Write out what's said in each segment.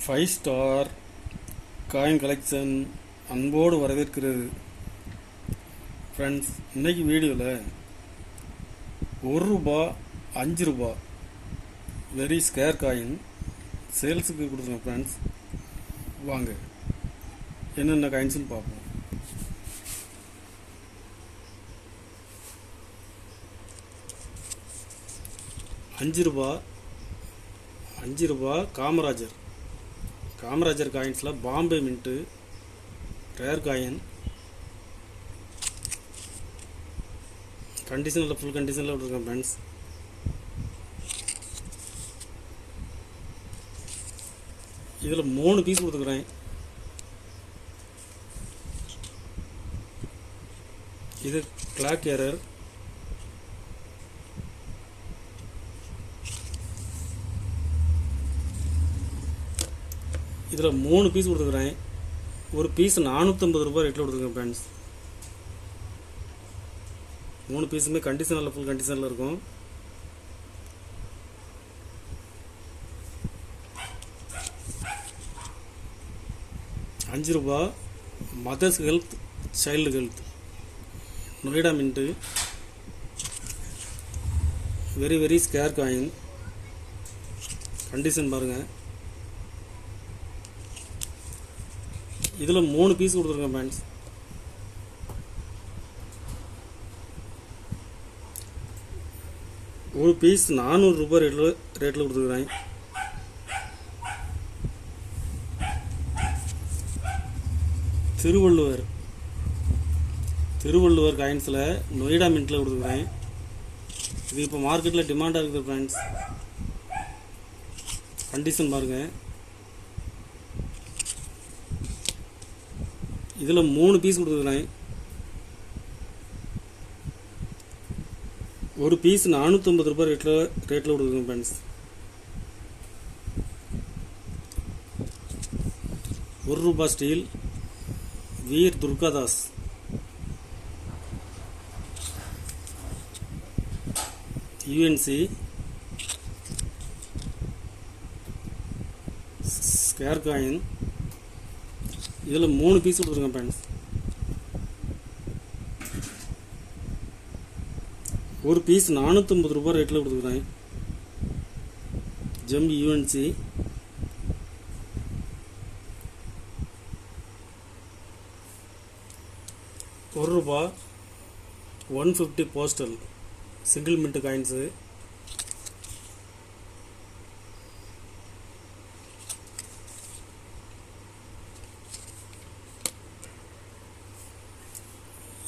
Five star coin collection அன்போடு வரவேற்கிறது. Friends, இன்னைக்கு வீடியோவில் ₹1 ₹5 வெரி ஸ்கேர் காயின் சேல்ஸுக்கு கொடுத்துருங்க. ஃப்ரெண்ட்ஸ், வாங்க என்னென்ன காயின்ஸ்னு பார்ப்போம். ₹5 காமராஜர் காயின்ஸில் பாம்பே மின்ட்டு ரேர் காயின் கண்டிஷனில் ஃபுல் கண்டிஷனில் விட்டுருக்கேன். ஃப்ரெண்ட்ஸ், இதில் 3 பீஸ் கொடுத்துக்கிறேன். இது கிளாக் எரர். இதில் 3 பீஸ் கொடுத்துக்கிறேன். ஒரு பீஸ் ₹450 ரேட்டில் கொடுத்துருக்கேன். ஃப்ரெண்ட்ஸ், 3 பீஸுமே கண்டிஷனில் ஃபுல் கண்டிஷனில் இருக்கும். ₹5 mothers health child health Noida mint very very scarce coin condition பாருங்கள். இதில் 3 பீஸ் கொடுத்துருக்கேன். ஃப்ரெண்ட்ஸ், ஒரு பீஸ் ₹400 ரேட்டில் கொடுத்துருக்குறேன். திருவள்ளுவர் காயின்ஸில் நொய்டா மின்ட்டில் கொடுத்துருக்குறேன். இது இப்போ மார்க்கெட்டில் டிமாண்டாக இருக்குது. ஃப்ரெண்ட்ஸ், கண்டிஷன் பாருங்கள். இதில் 3 பீஸ் கொடுத்துருக்குறேன். ஒரு பீஸ் ₹450 ரேட்டில் கொடுத்துருக்கேன். Friends, ₹1 steel Veer Durgadas UNC scarce coin. இதில் 3 பீஸ் கொடுத்துருக்கேன். ஃப்ரெண்ட்ஸ், ஒரு பீஸ் ₹450 ரேட்டில் கொடுத்துருக்குறேன். Gem UNC ₹1 150 postal single mint coins.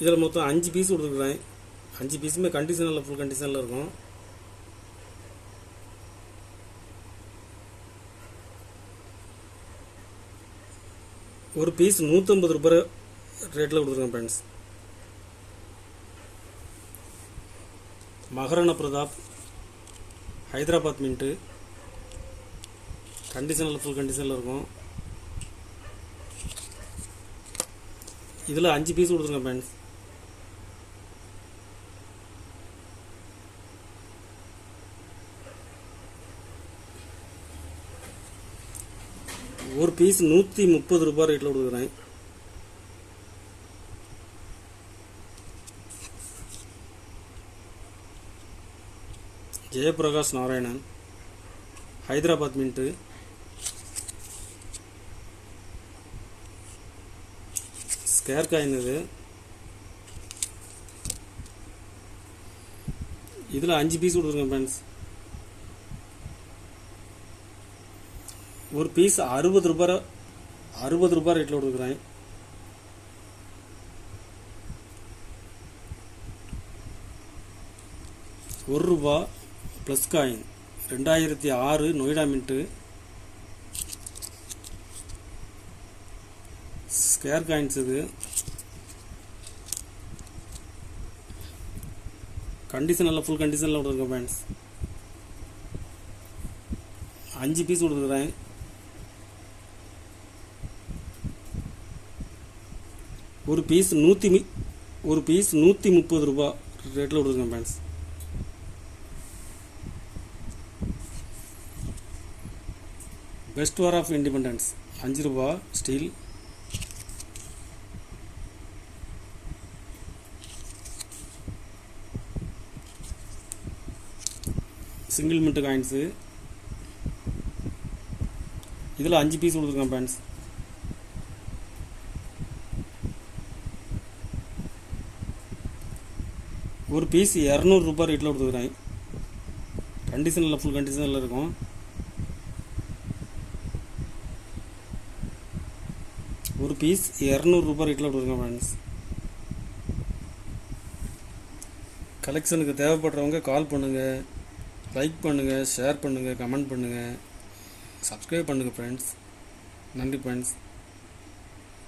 இதில் மொத்தம் 5 பீஸ் கொடுத்துருக்குறேன். 5 பீஸுமே கண்டிஷனில் ஃபுல் கண்டிஷனில் இருக்கும். ஒரு பீஸ் ₹150 ரேட்டில் கொடுத்துருக்கேன். ஃப்ரெண்ட்ஸ், மகாராணா பிரதாப் ஹைதராபாத் மின்ட்டு கண்டிஷனில் ஃபுல் கண்டிஷனில் இருக்கும். இதில் 5 பீஸ் கொடுத்துருக்கேன். ஃப்ரெண்ட்ஸ், ஒரு பீஸ் ₹130 ரேட்டில் கொடுக்குறேன். Jayaprakash Narayanan Hyderabad mint square coin. இதில் 5 பீஸ் கொடுத்துருக்கேன். ஃப்ரெண்ட்ஸ், ஒரு பீஸ் ₹60 ரேட்டில் கொடுக்குறேன். ₹1 plus coin 2006 Noida mint square coins. இது கண்டிஷனில் ஃபுல் கண்டிஷனில் கொடுத்துருக்கேன். ஃப்ரெண்ட்ஸ், 5 பீஸ் கொடுத்துருக்குறேன். ஒரு பீஸ் ₹130 ரேட்டில் கொடுத்துருக்கேன். Friends, best war of independence 5 ரூபா ஸ்டீல். சிங்கிள் மின்ட் காயின்ஸு, இதில் 5 பீஸ் கொடுத்துருக்கேன் ஃப்ரெண்ட்ஸ். ஒரு பீஸ் 200 ரூபாய் ரேட்டில் கொடுத்துருக்குறேன். கண்டிஷனில் ஃபுல் கண்டிஷனில் இருக்கும். ஒரு பீஸ் 200 ரூபாய் ரேட்டில் கொடுத்துருக்கேன் ஃப்ரெண்ட்ஸ். கலெக்ஷனுக்கு தேவைப்படுறவங்க கால் பண்ணுங்கள், லைக் பண்ணுங்கள், ஷேர் பண்ணுங்கள், கமெண்ட் பண்ணுங்கள், சப்ஸ்கிரைப் பண்ணுங்கள் ஃப்ரெண்ட்ஸ். நன்றி ஃப்ரெண்ட்ஸ்.